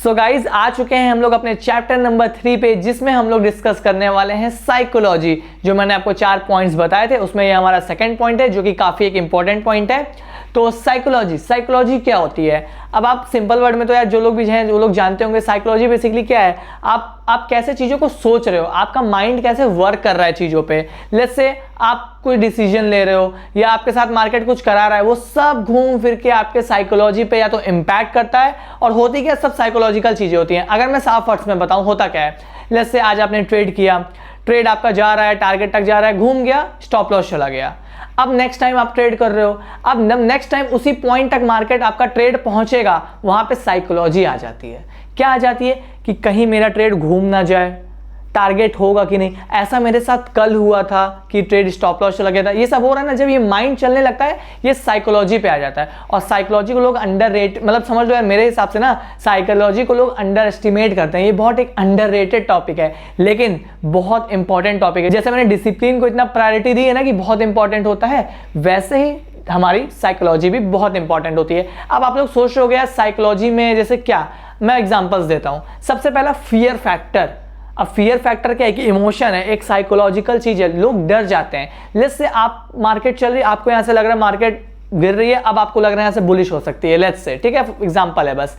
So guys आ चुके हैं हम लोग अपने चैप्टर नंबर 3 पे, जिसमें हम लोग डिस्कस करने वाले हैं साइकोलॉजी। जो मैंने आपको 4 पॉइंट्स बताए थे उसमें ये हमारा सेकंड पॉइंट है, जो कि काफ़ी एक इंपॉर्टेंट पॉइंट है। तो साइकोलॉजी क्या होती है? अब आप सिंपल वर्ड में तो यार जो लोग भी हैं वो लोग जानते होंगे साइकोलॉजी बेसिकली क्या है। आप कैसे चीज़ों को सोच रहे हो, आपका माइंड कैसे वर्क कर रहा है चीज़ों पे। लेट्स से आप कोई डिसीजन ले रहे हो या आपके साथ मार्केट कुछ करा रहा है, वो सब घूम फिर के आपके साइकोलॉजी पे या तो इम्पैक्ट करता है। और होती क्या, सब साइकोलॉजिकल चीज़ें होती हैं। अगर मैं साफ वर्ड्स में बताऊँ होता क्या है, लेट्स से आज आपने ट्रेड किया, ट्रेड आपका जा रहा है, टारगेट तक जा रहा है, घूम गया, स्टॉप लॉस चला गया। अब नेक्स्ट टाइम आप ट्रेड कर रहे हो, अब नेक्स्ट टाइम उसी पॉइंट तक मार्केट आपका ट्रेड पहुंचेगा, वहां पे साइकोलॉजी आ जाती है। क्या आ जाती है कि कहीं मेरा ट्रेड घूम ना जाए, टारगेट होगा कि नहीं। ऐसा मेरे साथ कल हुआ था कि ट्रेड स्टॉप लॉस चला गया था। ये सब हो रहा है ना, जब ये माइंड चलने लगता है ये साइकोलॉजी पे आ जाता है। और साइकोलॉजी को लोग मतलब समझ लो यार, मेरे हिसाब से ना साइकोलॉजी को लोग अंडर एस्टिमेट करते हैं। ये बहुत एक अंडररेटेड टॉपिक है, लेकिन बहुत इंपॉर्टेंट टॉपिक है। जैसे मैंने डिसिप्लिन को इतना प्रायोरिटी दी है ना कि बहुत इंपॉर्टेंट होता है, वैसे ही हमारी साइकोलॉजी भी बहुत इंपॉर्टेंट होती है। अब आप लोग सोच रहे हो यार साइकोलॉजी में जैसे क्या, मैं एग्जांपल्स देता हूं। सबसे पहला फियर फैक्टर। अब फियर फैक्टर क्या है कि इमोशन है, एक साइकोलॉजिकल चीज है, लोग डर जाते हैं। लेट्स से आप मार्केट चल रही है, आपको यहां से लग रहा है मार्केट गिर रही है, अब आपको लग रहा है यहां से बुलिश हो सकती है, लेट्स से, ठीक है, एग्जांपल है बस।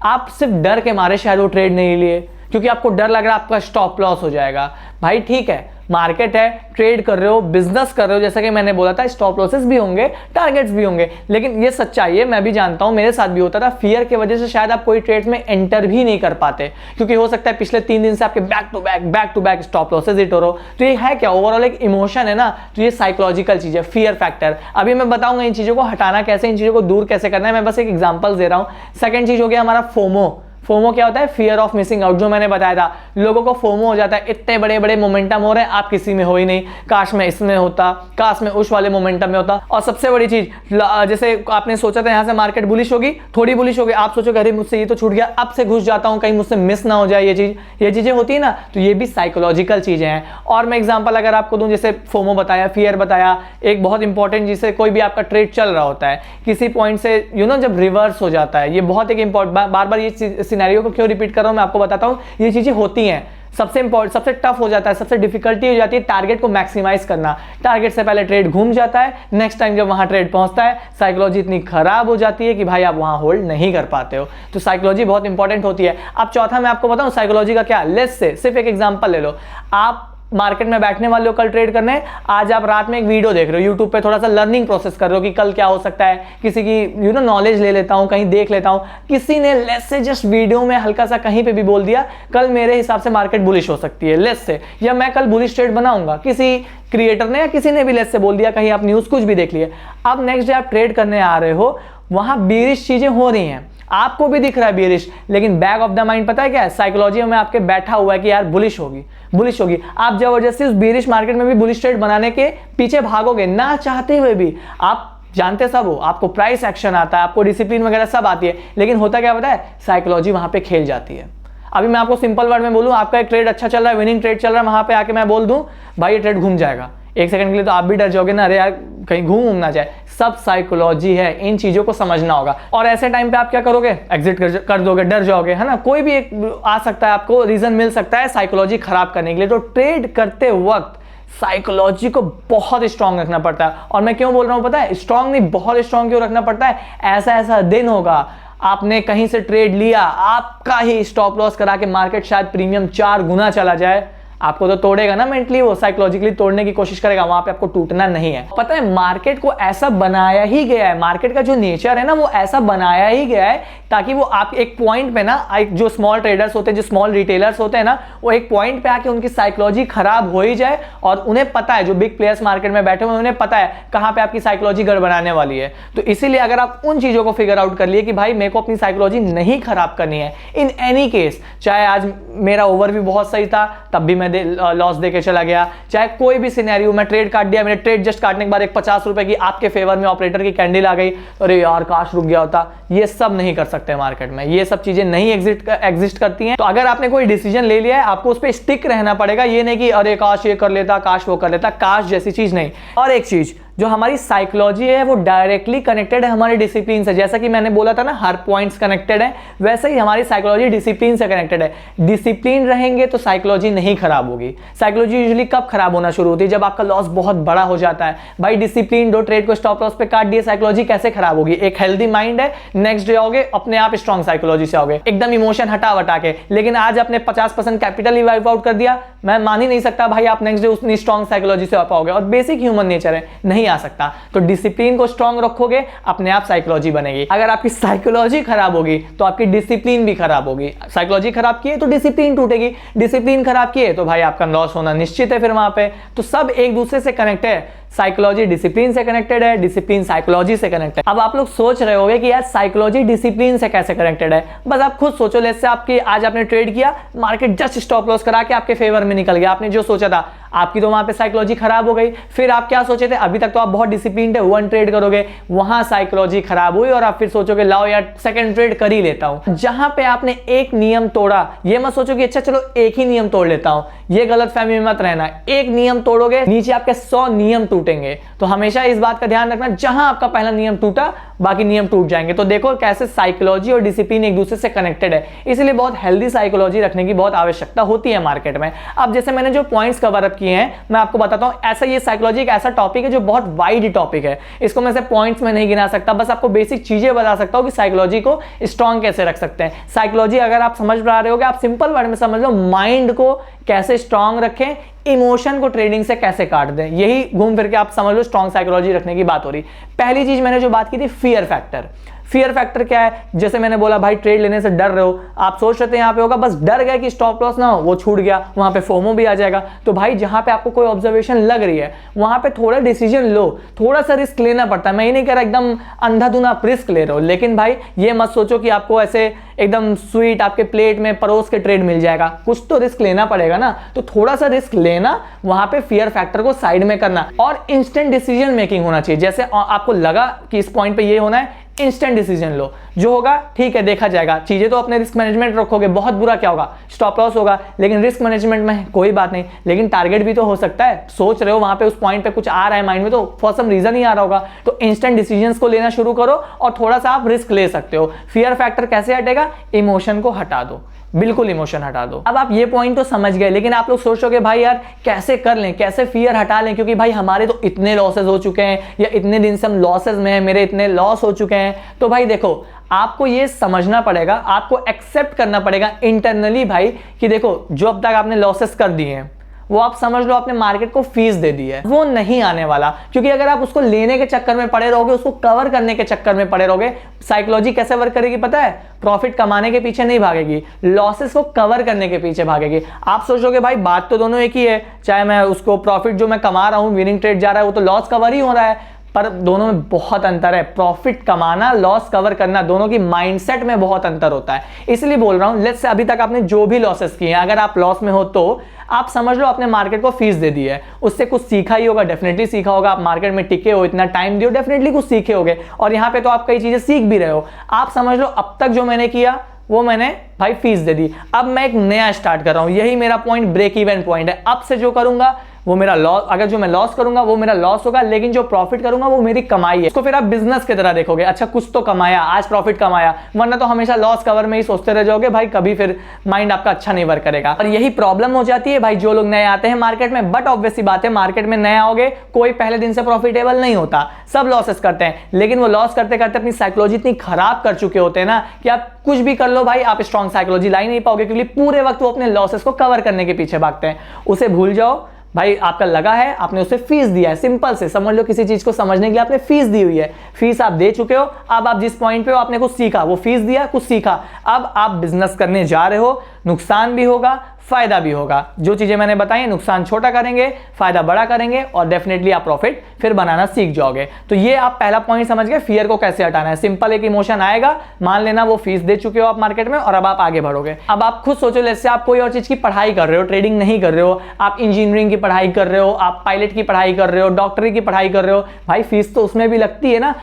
आप सिर्फ डर के मारे शायद वो ट्रेड नहीं लिए, क्योंकि आपको डर लग रहा है आपका स्टॉप लॉस हो जाएगा। भाई ठीक है, मार्केट है, ट्रेड कर रहे हो, बिजनेस कर रहे हो, जैसा कि मैंने बोला था स्टॉप लॉसेस भी होंगे, टारगेट्स भी होंगे, लेकिन ये सच्चाई है, मैं भी जानता हूं, मेरे साथ भी होता था। फियर की वजह से शायद आप कोई ट्रेड में एंटर भी नहीं कर पाते, क्योंकि हो सकता है पिछले 3 दिन से आपके back to back stop losses hit हो रहे हो। तो ये है क्या, ओवरऑल एक इमोशन है ना। तो ये साइकोलॉजिकल चीज है, फियर फैक्टर। अभी मैं बताऊंगा इन चीजों को हटाना कैसे, इन चीजों को दूर कैसे करना है, मैं बस एक एग्जांपल दे रहा हूं। सेकंड चीज हो गया हमारा फोमो। फोमो क्या होता है? फियर ऑफ मिसिंग आउट, जो मैंने बताया था। लोगों को फोमो हो जाता है, इतने बड़े बड़े मोमेंटम हो रहे हैं, आप किसी में हो ही नहीं, काश मैं इसमें होता, काश मैं उस वाले मोमेंटम में होता। और सबसे बड़ी चीज, जैसे आपने सोचा था यहां से मार्केट बुलिश होगी, थोड़ी बुलिश होगी, आप सोचोगे अरे मुझसे ये तो छूट गया, अब से घुस जाता हूं, कहीं मुझसे मिस ना हो जाए ये चीजें होती है ना। तो ये भी साइकोलॉजिकल चीजें हैं। और मैं एग्जाम्पल अगर आपको दूं, जैसे फोमो बताया, फियर बताया, एक बहुत इंपॉर्टेंट, जिससे कोई भी आपका ट्रेड चल रहा होता है, किसी पॉइंट से जब रिवर्स हो जाता है, ये बहुत एक इंपॉर्टेंट, बार बार ये सिनेरियो को क्यों रिपीट कर रहा हूं मैं आपको बताता हूं। ये चीजें होती हैं, सबसे इंपॉर्टेंट, सबसे टफ हो जाता है, सबसे डिफिकल्टी हो जाती है टारगेट को मैक्सिमाइज करना। टारगेट से पहले ट्रेड घूम जाता है, नेक्स्ट टाइम जब वहां ट्रेड पहुंचता है साइकोलॉजी इतनी खराब हो जाती है कि भाई आप वहां होल्ड नहीं कर पाते हो। तो साइकोलॉजी बहुत इंपॉर्टेंट होती है। अब चौथा मैं आपको बताऊं साइकोलॉजी का क्या। लेट्स से सिर्फ एक एग्जांपल ले लो, आप मार्केट में बैठने वाले हो कल ट्रेड करने, आज आप रात में एक वीडियो देख रहे हो यूट्यूब पे, थोड़ा सा लर्निंग प्रोसेस कर रहे हो कि कल क्या हो सकता है, किसी की नॉलेज ले लेता हूं, कहीं देख लेता हूं। किसी ने लेट्स से जस्ट वीडियो में हल्का सा कहीं पे भी बोल दिया कल मेरे हिसाब से मार्केट बुलिश हो सकती है, लेट्स से, या मैं कल बुलिश ट्रेड बनाऊंगा, किसी क्रिएटर ने या किसी ने भी लेट्स से बोल दिया, कहीं आप न्यूज कुछ भी देख लिए। अब नेक्स्ट डे आप ट्रेड करने आ रहे हो, वहां बेरिश चीजें हो रही हैं, आपको भी दिख रहा है बेरिश, लेकिन बैक ऑफ द माइंड पता है क्या है, साइकोलॉजी में आपके बैठा हुआ है कि यार बुलिश होगी। आप जबरदस्ती उस बेरिश मार्केट में भी बुलिश ट्रेड बनाने के पीछे भागोगे, ना चाहते हुए भी। आप जानते सब हो, आपको प्राइस एक्शन आता है, आपको डिसिप्लिन वगैरह सब आती है, लेकिन होता क्या पता है, साइकोलॉजी वहां पे खेल जाती है। अभी मैं आपको सिंपल वर्ड में बोलूं, आपका एक ट्रेड अच्छा चल रहा है, विनिंग ट्रेड चल रहा है, वहां पे आके मैं बोल दूं भाई ये ट्रेड घूम जाएगा, एक सेकंड के लिए तो आप भी डर जाओगे ना, अरे यार कहीं घूम ना जाए। सब साइकोलॉजी है, इन चीजों को समझना होगा। और ऐसे टाइम पे आप क्या करोगे, एग्जिट कर दोगे, डर जाओगे, है ना। कोई भी एक आ सकता है, आपको रीजन मिल सकता है साइकोलॉजी खराब करने के लिए। तो ट्रेड करते वक्त साइकोलॉजी को बहुत स्ट्रांग रखना पड़ता है। और मैं क्यों बोल रहा हूं पता है, स्ट्रांग नहीं, बहुत स्ट्रांग क्यों रखना पड़ता है। ऐसा दिन होगा, आपने कहीं से ट्रेड लिया, आपका ही स्टॉप लॉस करा के मार्केट शायद प्रीमियम 4 गुना चला जाए, आपको तो तोड़ेगा ना मेंटली, वो साइकोलॉजिकली तोड़ने की कोशिश करेगा, वहां पे आपको टूटना नहीं है। पता है मार्केट को ऐसा बनाया ही गया है, मार्केट का जो नेचर है ना वो ऐसा बनाया ही गया है ताकि वो आप एक पॉइंट पे ना, एक जो स्मॉल ट्रेडर्स होते हैं, जो स्मॉल रिटेलर्स होते हैं ना, वो एक पॉइंट पे आके उनकी साइकोलॉजी खराब हो ही जाए। और उन्हें पता है, जो बिग प्लेयर्स मार्केट में बैठे हुए उन्हें पता है कहां पे आपकी साइकोलॉजी गड़बड़ाने वाली है। तो इसीलिए अगर आप उन चीजों को फिगर आउट कर लिए कि भाई मेरे को अपनी साइकोलॉजी नहीं खराब करनी है इन एनी केस, चाहे आज मेरा ओवरव्यू बहुत सही था तब भी मैं लॉस देके चला गया, चाहे कोई भी सिनेरियो, मैं ट्रेड काट दिया, मैंने ट्रेड जस्ट काटने के बाद एक 50 रुपए की आपके फेवर में ऑपरेटर की कैंडल आ गई, अरे यार काश रुक गया होता। ये सब नहीं कर सकते मार्केट में, ये सब चीजें नहीं एग्जिस्ट करती हैं। तो अगर आपने कोई डिसीजन ले लिया है, आपको उस पर स्टिक रहना पड़ेगा। ये नहीं कि अरे काश ये कर लेता, काश वो कर लेता, काश जैसी चीज नहीं। और एक चीज, जो हमारी साइकोलॉजी है वो डायरेक्टली कनेक्टेड है हमारे डिसिप्लिन से। जैसा कि मैंने बोला था ना, हर पॉइंट्स कनेक्टेड है, वैसे ही हमारी साइकोलॉजी डिसिप्लिन से कनेक्टेड है। डिसिप्लिन रहेंगे तो साइकोलॉजी नहीं खराब होगी। साइकोलॉजी यूजुअली कब खराब होना शुरू होती है? जब आपका लॉस बहुत बड़ा हो जाता है। भाई डिसिप्लिन दो, ट्रेड को स्टॉप लॉस पे काट दिए, साइकोलॉजी कैसे खराब होगी? एक हेल्दी माइंड है, नेक्स्ट डे आओगे अपने आप स्ट्रॉन्ग साइकोलॉजी से आओगे, एकदम इमोशन हटा के। लेकिन आज आपने 50% कैपिटल ही वाइप आउट कर दिया, मैं मान ही नहीं सकता भाई आप नेक्स्ट डे उतनी स्ट्रॉन्ग साइकोलॉजी से आ पाओगे। और बेसिक ह्यूमन नेचर है, नहीं आ सकता। तो डिसिप्लिन को स्ट्रॉन्ग रखोगे, अपने आप साइकोलॉजी बनेगी। अगर आपकी साइकोलॉजी खराब होगी तो आपकी डिसिप्लिन भी खराब होगी। साइकोलॉजी खराब की है तो डिसिप्लिन टूटेगी, डिसिप्लिन खराब की है तो भाई आपका लॉस होना निश्चित है फिर वहां पे। तो सब एक दूसरे से कनेक्ट है। साइकोलॉजी डिसिप्लिन से कनेक्टेड है, डिसिप्लिन साइकोलॉजी से कनेक्टेड है। अब आप लोग सोच रहे होंगे कि यार साइकोलॉजी डिसिप्लिन से कैसे कनेक्टेड है? बस आप खुद सोचो। लेट्स से आपकी आज आपने ट्रेड किया, मार्केट जस्ट स्टॉप लॉस करा के आपके फेवर में निकल गया, आपने जो सोचा था, आपकी तो वहां पे साइकोलॉजी खराब हो गई। फिर आप क्या सोचे थे? अभी तक तो आप बहुत डिसिप्लिन थे, वन ट्रेड करोगे, वहां साइकोलॉजी खराब हुई और आप फिर सोचोगे लाओ यार सेकंड ट्रेड कर ही लेता हूं। जहां पे आपने एक नियम तोड़ा, ये मत सोचो कि अच्छा चलो एक ही नियम तोड़ लेता हूं, ये गलतफहमी में मत रहना। एक नियम तोड़ोगे, नीचे आपके 100 नियम टूटेंगे। तो हमेशा इस बात का ध्यान रखना, जहां आपका पहला नियम टूटा बाकी नियम टूट जाएंगे। तो देखो कैसे साइकोलॉजी और डिसिप्लिन एक दूसरे से कनेक्टेड है। इसलिए बहुत हेल्दी साइकोलॉजी रखने की बहुत आवश्यकता होती है मार्केट में। अब जैसे मैंने जो पॉइंट्स कवर अप किए हैं, मैं आपको बताता हूं। ऐसा ये साइकोलॉजी एक ऐसा टॉपिक है जो बहुत वाइड टॉपिक है, इसको मैं से पॉइंट्स में नहीं गिना सकता, बस आपको बेसिक चीजें बता सकता हूं कि साइकोलॉजी को स्ट्रॉन्ग कैसे रख सकते हैं। साइकोलॉजी अगर आप समझ पा रहे हो कि आप सिंपल वर्ड में समझ लो, माइंड को कैसे स्ट्रॉन्ग रखें, इमोशन को ट्रेडिंग से कैसे काट दें, यही घूम फिर के आप समझ लो स्ट्रॉन्ग साइकोलॉजी रखने की बात हो रही। पहली चीज मैंने जो बात की थी, फियर फैक्टर। फियर फैक्टर क्या है? जैसे मैंने बोला भाई ट्रेड लेने से डर रहे हो, आप सोच रहे थे यहाँ पे होगा, बस डर गए कि स्टॉप लॉस ना हो, वो छूट गया, वहां पे फोमो भी आ जाएगा। तो भाई जहां पे आपको कोई ऑब्जर्वेशन लग रही है, वहां पे थोड़ा डिसीजन लो, थोड़ा सा रिस्क लेना पड़ता है। मैं ये नहीं कह रहा एकदम अंधाधुना आप रिस्क ले रहे हो, लेकिन भाई ये मत सोचो कि आपको ऐसे एकदम स्वीट आपके प्लेट में परोस के ट्रेड मिल जाएगा। कुछ तो रिस्क लेना पड़ेगा ना, तो थोड़ा सा रिस्क लेना, वहां पे फियर फैक्टर को साइड में करना और इंस्टेंट डिसीजन मेकिंग होना चाहिए। जैसे आपको लगा कि इस पॉइंट पे ये होना है, इंस्टेंट डिसीजन लो, जो होगा ठीक है देखा जाएगा। चीजें तो अपने रिस्क मैनेजमेंट रखोगे, बहुत बुरा क्या होगा, स्टॉप लॉस होगा, लेकिन रिस्क मैनेजमेंट में कोई बात नहीं, लेकिन टारगेट भी तो हो सकता है। सोच रहे हो वहां पे उस पॉइंट पे कुछ आ रहा है माइंड में, तो फॉर सम रीजन ही आ रहा होगा, तो इंस्टेंट डिसीजंस को लेना शुरू करो और थोड़ा सा आप रिस्क ले सकते हो। फियर फैक्टर कैसे हटेगा? इमोशन को हटा दो, बिल्कुल इमोशन हटा दो। अब आप ये पॉइंट तो समझ गए, लेकिन आप लोग सोचोगे भाई यार कैसे कर लें, कैसे फियर हटा लें, क्योंकि भाई हमारे तो इतने लॉसेस हो चुके हैं, या इतने दिन से हम लॉसेस में हैं, मेरे इतने लॉस हो चुके हैं। तो भाई देखो, आपको ये समझना पड़ेगा, आपको एक्सेप्ट करना पड़ेगा इंटरनली भाई कि देखो जो अब तक आपने लॉसेस कर दिए हैं, वो आप समझ लो आपने मार्केट को फीस दे दी है, वो नहीं आने वाला। क्योंकि अगर आप उसको लेने के चक्कर में पड़े रहोगे, उसको कवर करने के चक्कर में पड़े रहोगे, साइकोलॉजी कैसे वर्क करेगी पता है? प्रॉफिट कमाने के पीछे नहीं भागेगी, लॉसेस को कवर करने के पीछे भागेगी। आप सोचोगे भाई बात तो दोनों एक ही है, चाहे मैं उसको प्रॉफिट जो मैं कमा रहा हूं, विनिंग ट्रेड जा रहा है, वो तो लॉस कवर ही हो रहा है, पर दोनों में बहुत अंतर है। प्रॉफिट कमाना, लॉस कवर करना, दोनों की माइंडसेट में बहुत अंतर होता है। इसलिए बोल रहा हूं, लेट्स से अभी तक आपने जो भी लॉसेस किए हैं, अगर आप लॉस में हो तो आप समझ लो आपने मार्केट को फीस दे दी है, उससे कुछ सीखा ही होगा, डेफिनेटली सीखा होगा। आप मार्केट में टिके हो, इतना टाइम दियो, डेफिनेटली कुछ सीखे होगे, और यहां पे तो आप कई चीजें सीख भी रहे हो। आप समझ लो अब तक जो मैंने किया वो मैंने भाई फीस दे दी, अब मैं एक नया स्टार्ट कर रहा हूं, यही मेरा पॉइंट ब्रेक इवन पॉइंट है। अब से जो करूंगा वो मेरा लॉस, अगर जो मैं लॉस करूंगा वो मेरा लॉस होगा, लेकिन जो प्रॉफिट करूंगा वो मेरी कमाई है। इसको फिर आप बिजनेस की तरह देखोगे, अच्छा कुछ तो कमाया, आज प्रॉफिट कमाया, वरना तो हमेशा लॉस कवर में ही सोचते रह जाओगे भाई, कभी फिर माइंड आपका अच्छा नहीं वर्क करेगा। और यही प्रॉब्लम हो जाती है भाई जो लोग नए आते हैं मार्केट में। बट ऑब्वियस सी बात है, मार्केट में नए आओगे, कोई पहले दिन से प्रॉफिटेबल नहीं होता, सब लॉसेस करते हैं, लेकिन वो लॉस करते करते अपनी साइकोलॉजी इतनी खराब कर चुके होते हैं ना कि आप कुछ भी कर लो भाई, आप स्ट्रॉन्ग साइकोलॉजी ला ही नहीं पाओगे, क्योंकि पूरे वक्त वो अपने लॉसेस को कवर करने के पीछे भागते हैं। उसे भूल जाओ भाई, आपका लगा है, आपने उसे फीस दिया है, सिंपल से समझ लो, किसी चीज को समझने के लिए आपने फीस दी हुई है, फीस आप दे चुके हो। अब आप जिस पॉइंट पे हो, आपने कुछ सीखा, वो फीस दिया, कुछ सीखा, अब आप बिजनेस करने जा रहे हो, नुकसान भी होगा, फायदा भी होगा। जो चीजें मैंने बताई, नुकसान छोटा करेंगे, फायदा बड़ा करेंगे, और डेफिनेटली आप प्रॉफिट फिर बनाना सीख जाओगे। तो ये आप पहला पॉइंट समझ गए, फियर को कैसे हटाना है। सिंपल एक इमोशन आएगा, मान लेना वो फीस दे चुके हो आप मार्केट में, और अब आप आगे बढ़ोगे। अब आप खुद सोचो, जैसे आप कोई और चीज की पढ़ाई कर रहे हो, ट्रेडिंग नहीं कर रहे हो, आप इंजीनियरिंग की पढ़ाई कर रहे हो, आप पायलट की पढ़ाई कर रहे हो, डॉक्टरी की पढ़ाई कर रहे हो, भाई फीस तो उसमें भी लगती है ना,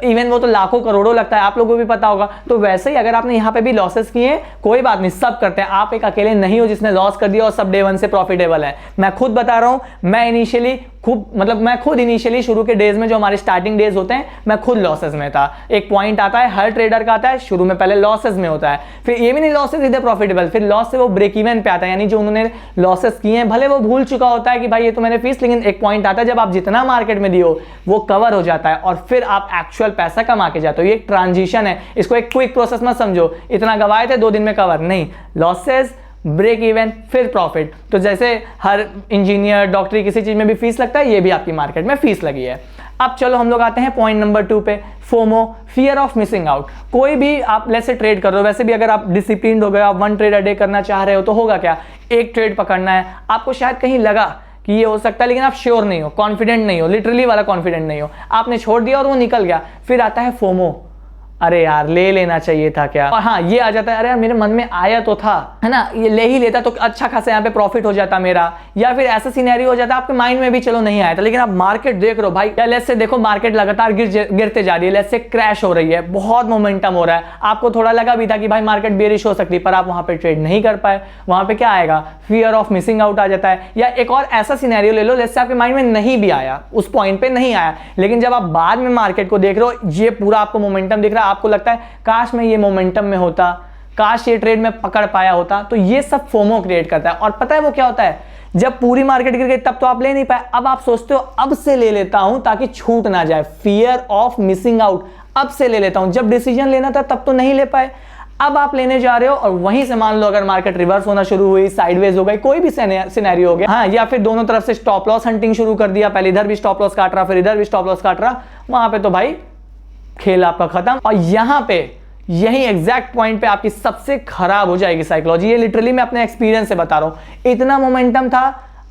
इवन वो तो लाखों करोड़ों लगता है, आप लोगों को भी पता होगा। तो वैसे ही अगर आपने यहाँ पे भी लॉसेस किए, कोई बात नहीं, सब करते हैं, आप एक अकेले नहीं हो जिसने लॉस कर दिया और सब डे वन से प्रॉफिटेबल है। मैं खुद बता रहा हूं, मैं इनिशियली खूब मतलब मैं खुद इनिशियली शुरू के डेज में जो हमारे स्टार्टिंग डेज होते हैं मैं खुद लॉसेस में था। एक पॉइंट आता है हर ट्रेडर का आता है, शुरू में पहले लॉसेस में होता है, फिर ये भी नहीं लॉसेस इधर प्रॉफिटेबल, फिर लॉस से वो ब्रेक इवन पे आता है, यानी जो उन्होंने लॉसेस किए हैं भले वो भूल चुका होता है कि भाई ये तो मैंने फीस, लेकिन एक पॉइंट आता है जब आप जितना मार्केट में दियो वो कवर हो जाता है और फिर आप एक्चुअल पैसा कमा के जाते हो। ये एक ट्रांजिशन है, इसको एक क्विक प्रोसेस मत समझो, इतना गवाए थे 2 दिन में कवर नहीं, लॉसेस ब्रेक इवन फिर प्रॉफिट। तो जैसे हर इंजीनियर डॉक्टरी किसी चीज में भी फीस लगता है, ये भी आपकी मार्केट में फीस लगी है। अब चलो हम लोग आते हैं पॉइंट नंबर 2 पे, FOMO, fear of missing out. कोई भी आप लेट्स से ट्रेड कर रहे हो, वैसे भी अगर आप डिसिप्लिन्ड हो गए, आप 1 ट्रेड अ डे करना चाह रहे हो तो होगा क्या, एक ट्रेड पकड़ना है, आपको शायद कहीं लगा कि ये हो सकता है लेकिन आप श्योर नहीं हो, कॉन्फिडेंट नहीं हो, लिटरली वाला कॉन्फिडेंट नहीं हो, आपने छोड़ दिया और वो निकल गया। फिर आता है फोमो, अरे यार ले लेना चाहिए था क्या, और हाँ ये आ जाता है अरे यार मेरे मन में आया तो था, है ना, ये ले ही लेता तो अच्छा खासा यहाँ पे प्रॉफिट हो जाता मेरा। या फिर ऐसा सिनेरियो हो जाता है आपके माइंड में भी चलो नहीं आया था, लेकिन आप मार्केट देख रहे हो भाई, या लेट्स से देखो मार्केट लगातार गिरते जा रही है, लेट्स से क्रैश हो रही है, बहुत मोमेंटम हो रहा है, आपको थोड़ा लगा भी था कि भाई मार्केट बेरिश हो सकती है, पर आप वहां पे ट्रेड नहीं कर पाए, वहां पे क्या आएगा, फियर ऑफ मिसिंग आउट आ जाता है। या एक और ऐसा सिनेरियो ले लो, लेट्स से आपके माइंड में नहीं भी आया, उस पॉइंट पे नहीं आया, लेकिन जब आप बाद में मार्केट को देख रहे हो, ये पूरा आपको मोमेंटम दिख रहा है, आपको लगता है काश मैं ये मोमेंटम में होता, काश ये ट्रेड में पकड़ पाया होता, तो ये सब फोमो क्रिएट करता है। और पता है वो क्या होता है, जब पूरी मार्केट गिर गई तब तो आप ले नहीं पाए, अब आप सोचते हो अब से ले लेता हूं ताकि छूट ना जाए, फियर ऑफ मिसिंग आउट, अब से ले लेता हूं, जब डिसीजन लेना था तब तो नहीं ले पाए, अब आप लेने जा रहे हो और वहीं से मान लो अगर मार्केट रिवर्स होना शुरू हुई, साइडवेज हो गई, कोई भी सिनेरियो हो गया, हाँ, या फिर दोनों तरफ से स्टॉप लॉस हंटिंग शुरू कर दिया, पहले इधर भी स्टॉप लॉस काट रहा फिर इधर भी स्टॉप लॉस काट रहा, वहां पे तो भाई खेल आपका खत्म। और यहां पे यही एग्जैक्ट पॉइंट पे आपकी सबसे खराब हो जाएगी साइकोलॉजी। ये लिटरली मैं अपने एक्सपीरियंस से बता रहा हूं, इतना मोमेंटम था,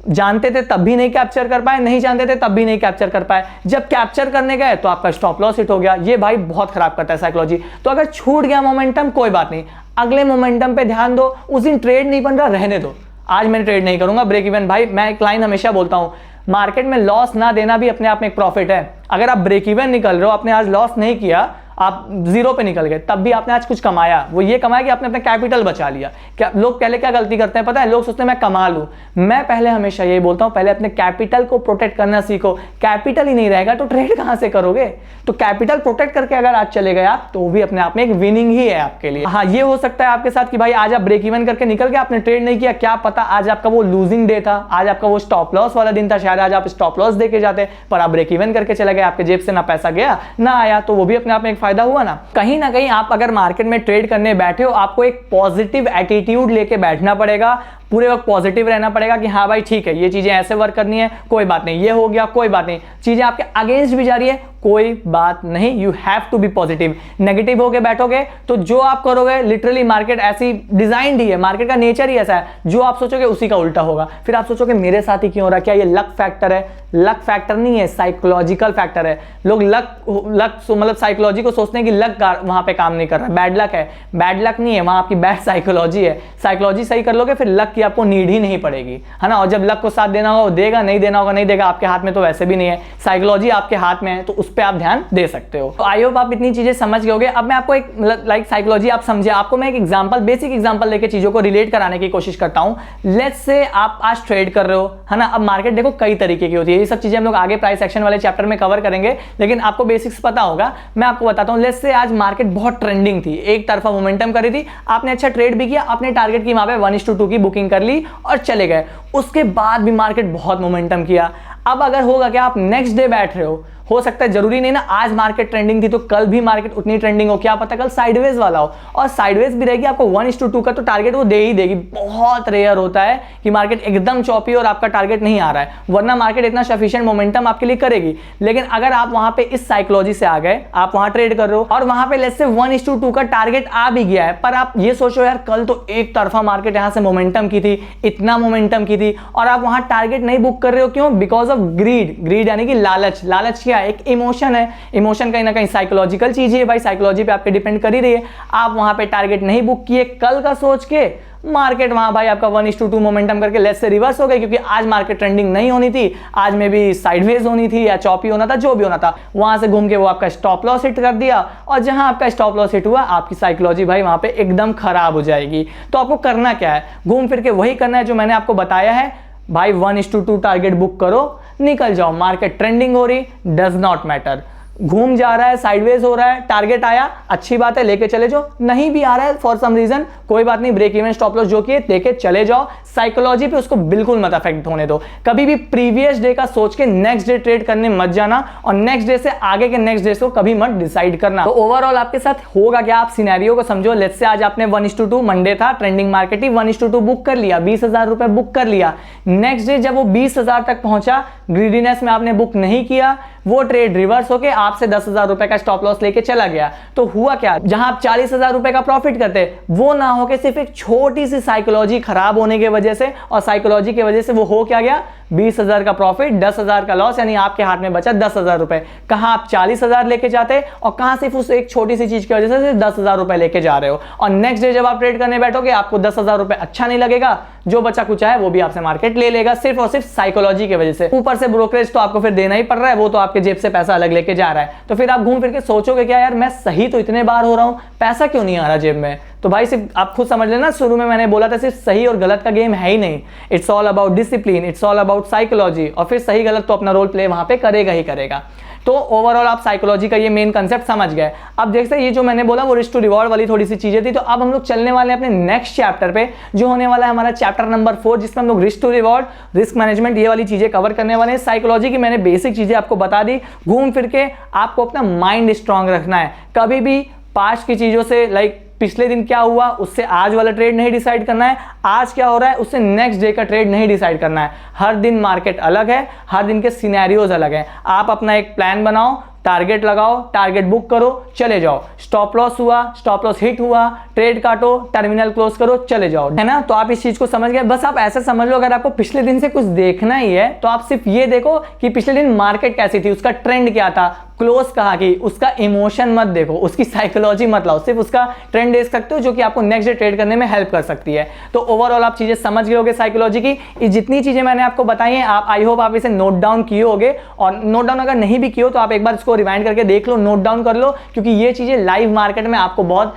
जानते थे तब भी नहीं कैप्चर कर पाए, नहीं जानते थे तब भी नहीं कैप्चर कर पाए, जब कैप्चर करने गए तो आपका स्टॉप लॉस हिट हो गया। ये भाई बहुत खराब करता है साइकोलॉजी। तो अगर छूट गया मोमेंटम कोई बात नहीं, अगले मोमेंटम पे ध्यान दो, उस दिन ट्रेड नहीं बन रहा रहने दो, आज मैं ट्रेड नहीं करूंगा, ब्रेक इवन। भाई मैं एक लाइन हमेशा बोलता हूं, मार्केट में लॉस ना देना भी अपने आप में एक प्रॉफिट है। अगर आप ब्रेक इवन निकल रहे हो, आपने आज लॉस नहीं किया, आप जीरो पे निकल गए, तब भी आपने आज कुछ कमाया। वो ये कमाया कि आपने अपना कैपिटल बचा लिया। क्या लोग पहले क्या गलती करते हैं पता है, लोग सोचते हैं मैं कमा लूं। मैं पहले हमेशा यही बोलता हूं, पहले अपने कैपिटल को प्रोटेक्ट करना सीखो। कैपिटल ही नहीं रहेगा तो ट्रेड कहां से करोगे। तो कैपिटल प्रोटेक्ट करके अगर आज चले गए आप, तो वो भी अपने आप में एक विनिंग ही है आपके लिए। हाँ, ये हो सकता है आपके साथ कि भाई आज आप ब्रेक इवन करके निकल गए, आपने ट्रेड नहीं किया, क्या पता आज आपका वो लूजिंग डे था, आज आपका वो स्टॉप लॉस वाला दिन था, शायद आज आप स्टॉप लॉस देके जाते, पर आप ब्रेक इवन करके चले गए, आपके जेब से ना पैसा गया ना आया, तो वो भी अपने आप में एक फायदा हुआ ना। कहीं ना कहीं आप अगर मार्केट में ट्रेड करने बैठे हो, आपको एक पॉजिटिव एटीट्यूड लेके बैठना पड़ेगा, पूरे वक्त पॉजिटिव रहना पड़ेगा कि हाँ भाई ठीक है, ये चीजें ऐसे वर्क करनी है, कोई बात नहीं, ये हो गया कोई बात नहीं, चीजें आपके अगेंस्ट भी जा रही है कोई बात नहीं, you have to be positive. Negative होके बैठोगे तो जो आप करोगे, लिटरली मार्केट ऐसी डिजाइंड ही है, मार्केट का नेचर ही ऐसा है, जो आप सोचोगे उसी का उल्टा होगा। फिर आप सोचोगे मेरे साथ ही क्यों हो रहा है, क्या ये लक फैक्टर है? लक फैक्टर नहीं है, साइकोलॉजिकल फैक्टर है। लोग लक मतलब साइकोलॉजी को सोचते हैं कि लक वहां पे काम नहीं कर रहा, बैड लक है। बैड लक नहीं है, वहां आपकी बैड साइकोलॉजी है। साइकोलॉजी सही कर लोगे फिर लक की आपको नीड ही नहीं पड़ेगी, है ना। और जब लक को साथ देना होगा वो देगा, नहीं देना होगा नहीं देगा, आपके हाथ में तो वैसे भी नहीं है, साइकोलॉजी आपके हाथ में है, तो उस पर आप ध्यान दे सकते हो। तो आई होप आप इतनी चीजें समझ गए होगे। अब मैं आपको एक लाइक साइकोलॉजी आप समझे, आपको मैं एक एग्जांपल, बेसिक एग्जांपल लेके चीजों को रिलेट कराने की कोशिश करता हूं। लेट्स से आप आज ट्रेड कर रहे हो, है ना। अब मार्केट देखो कई तरीके की होती है, ये सब चीजें हम लोग आगे प्राइस एक्शन वाले चैप्टर में कवर करेंगे, लेकिन आपको बेसिक्स पता होगा। मैं आपको बताता हूं, लेट्स से आज मार्केट बहुत ट्रेंडिंग थी, एक तरफा मोमेंटम कर रही थी, आपने अच्छा ट्रेड भी किया, आपने टारगेट की वहां पे 1:2 की बुकिंग कर ली और चले गए। उसके बाद भी मार्केट बहुत मोमेंटम किया। अब अगर होगा कि आप नेक्स्ट डे बैठ रहे हो सकता है, जरूरी नहीं ना आज मार्केट ट्रेंडिंग थी तो कल भी मार्केट उतनी ट्रेंडिंग हो, क्या पता कल साइडवेज वाला हो, और साइडवेज भी रहेगी, आपको 1:2 का तो टारगेट वो दे ही देगी। बहुत रेयर होता है कि मार्केट एकदम चौपी और आपका टारगेट नहीं आ रहा है, वरना मार्केट इतना सफिशिएंट मोमेंटम आपके लिए करेगी। लेकिन अगर आप वहां पे इस साइकोलॉजी से आ गए, आप वहां ट्रेड कर रहे हो और वहां पे लेट्स से 1:2 का टारगेट आ भी गया है, पर आप ये सोचो यार कल तो एक तरफा मार्केट यहां से मोमेंटम की थी, इतना मोमेंटम की थी, और आप वहां टारगेट नहीं बुक कर रहे हो, क्यों? Because of grid. ग्रीड यानी कि लालच। लालच क्या है? एक इमोशन है। इमोशन कहीं ना कहीं साइकोलॉजिकल चीज है भाई, साइकोलॉजी पे आपके डिपेंड कर ही रही है। आप वहां पे टारगेट नहीं बुक किए, कल का सोच के मार्केट वहां भाई आपका 1:2 मोमेंटम करके लेस से रिवर्स हो गई, क्योंकि आज मार्केट ट्रेंडिंग नहीं होनी थी, आज में भी साइडवेज होनी थी या चॉपी होना था, जो भी होना था, वहां से घूम के वो आपका स्टॉप लॉस हिट कर दिया, और जहां आपका स्टॉप लॉस हिट हुआ, आपकी साइकोलॉजी भाई वहां पे एकदम खराब हो जाएगी। तो आपको करना क्या है? घूम फिर के वही करना है जो मैंने आपको बताया है। भाई 1:2 टारगेट बुक करो, निकल जाओ। मार्केट ट्रेंडिंग हो रही, डज नॉट मैटर, घूम जा रहा है, साइडवेज हो रहा है, टारगेट आया, अच्छी बात है, लेके चले जाओ। नहीं भी आ रहा है फॉर सम रीजन, कोई बात नहीं, ब्रेक इवन स्टॉप लॉस जो कि लेके चले जाओ। साइकोलॉजी पे उसको बिल्कुल मत अफेक्ट होने दो। कभी भी प्रीवियस डे का सोच के नेक्स्ट डे ट्रेड करने मत जाना, और नेक्स्ट डे से आगे के नेक्स्ट डे को कभी मत डिसाइड करना। तो ओवरऑल आपके साथ होगा क्या, आप सिनेरियो को समझो। लेट्स से आज आपने 1:2 मंडे था, ट्रेंडिंग मार्केट ही 1:2 बुक कर लिया, 20,000 रुपए बुक कर लिया। नेक्स्ट डे जब वो 20,000 तक पहुंचा, ग्रीडीनेस में आपने बुक नहीं किया, वो ट्रेड रिवर्स होके आपसे 10,000 रुपए का स्टॉप लॉस लेके चला गया। तो हुआ क्या, जहां आप 40,000 रुपए का प्रॉफिट करते, वो ना होके सिर्फ एक छोटी सी साइकोलॉजी खराब होने की वजह से, और साइकोलॉजी की वजह से वो हो क्या गया, 20,000 का प्रॉफिट, 10,000 का लॉस, यानी आपके हाथ में बचा 10,000 रुपए। कहां आप 40,000 लेके जाते, और कहां सिर्फ उस एक छोटी सी चीज की वजह से 10,000 रुपए लेके जा रहे हो। और नेक्स्ट डे जब आप ट्रेड करने बैठोगे, आपको 10,000 रुपए अच्छा नहीं लगेगा, जो बचा कुछ है वो भी आपसे मार्केट ले लेगा, सिर्फ और सिर्फ साइकोलॉजी की वजह से। ऊपर से ब्रोकरेज तो आपको फिर देना ही पड़ रहा है, वो तो आपके जेब से पैसा अलग लेके जा रहा है। तो फिर आप घूम फिर के सोचोगे क्या, यार मैं सही तो इतने बार हो रहा हूं, पैसा क्यों नहीं आ रहा जेब में। तो भाई सिर्फ आप खुद समझ लेना, शुरू में मैंने बोला था सिर्फ सही और गलत का गेम है ही नहीं, it's all about discipline, it's all about psychology. और फिर सही गलत तो अपना रोल प्ले वहां पे करेगा ही करेगा। तो ओवरऑल आप साइकोलॉजी का ये मेन कंसेप्ट समझ गए। अब देखते हैं, ये जो मैंने बोला वो रिस्क टू रिवॉर्ड वाली थोड़ी सी चीजें थी। तो अब हम लोग चलने वाले हैं अपने नेक्स्ट चैप्टर पे, जो होने वाला है हमारा चैप्टर नंबर 4, जिसमें हम लोग risk to reward, risk management, ये वाली चीजें कवर करने वाले हैं। साइकोलॉजी की मैंने बेसिक चीजें आपको बता दी। घूम फिर के आपको अपना माइंड स्ट्रांग रखना है। कभी भी पास्ट की चीजों से, लाइक पिछले दिन क्या हुआ उससे आज वाला ट्रेड नहीं डिसाइड करना है, आज क्या हो रहा है उससे नेक्स्ट डे का ट्रेड नहीं डिसाइड करना है। हर दिन मार्केट अलग है, हर दिन के सिनेरियोज अलग हैं। आप अपना एक प्लान बनाओ, टारगेट लगाओ, टारगेट बुक करो, चले जाओ। स्टॉप लॉस हुआ, स्टॉप लॉस हिट हुआ, ट्रेड काटो, टर्मिनल क्लोज करो, चले जाओ, है ना। तो आप इस चीज को समझ गए। बस आप ऐसे समझ लो, अगर आपको पिछले दिन से कुछ देखना ही है तो आप सिर्फ ये देखो कि पिछले दिन मार्केट कैसी थी, उसका ट्रेंड क्या था, क्लोज कहा कि, उसका इमोशन मत देखो, उसकी साइकोलॉजी मत लाओ, सिर्फ उसका ट्रेंड देख सकते हो, जो कि आपको नेक्स्ट डे ट्रेड करने में हेल्प कर सकती है। तो ओवरऑल आप चीजें समझ गए होगे साइकोलॉजी की। ये जितनी चीजें मैंने आपको बताई हैं, आप आई होप आप इसे नोट डाउन किए होगे, और नोट डाउन अगर नहीं भी किए हो तो आप एक बार इसको रिवाइंड करके देख लो, नोट डाउन कर लो, क्योंकि ये चीजें लाइव मार्केट में आपको बहुत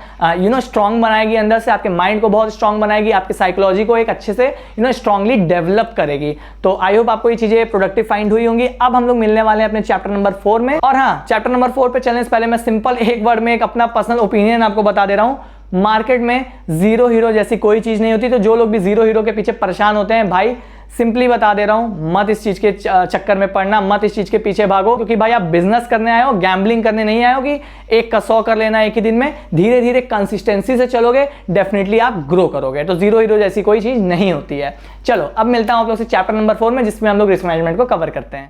स्ट्रांग बनाएगी, अंदर से आपके माइंड को बहुत स्ट्रांग बनाएगी, आपकी साइकोलॉजी को एक अच्छे से स्ट्रांगली डेवलप करेगी। तो आई होप आपको ये चीजें प्रोडक्टिव फाइंड हुई होंगी। अब हम लोग मिलने वाले हैं अपने चैप्टर नंबर 4 में। और हाँ, चैप्टर नंबर 4 पे चलने से पहले मैं सिंपल एक वर्ड में एक अपना पर्सनल ओपिनियन आपको बता दे रहा हूं। मार्केट में जीरो हीरो जैसी कोई चीज नहीं होती। तो जो लोग भी जीरो हीरो के पीछे परेशान होते हैं, भाई सिंपली बता दे रहा हूं, मत इस चीज के चक्कर में पड़ना, मत इस चीज के पीछे भागो, क्योंकि भाई आप बिजनेस करने आए हो, गैम्बलिंग करने नहीं आए हो कि 1 का 100 कर लेना एक ही दिन में। धीरे धीरे कंसिस्टेंसी से चलोगे, डेफिनेटली आप ग्रो करोगे। तो जीरो हीरो जैसी कोई चीज नहीं होती है। चलो अब मिलता हूं आप लोग से चैप्टर नंबर 4 में, जिसमें हम लोग रिस्क मैनेजमेंट को कवर करते हैं।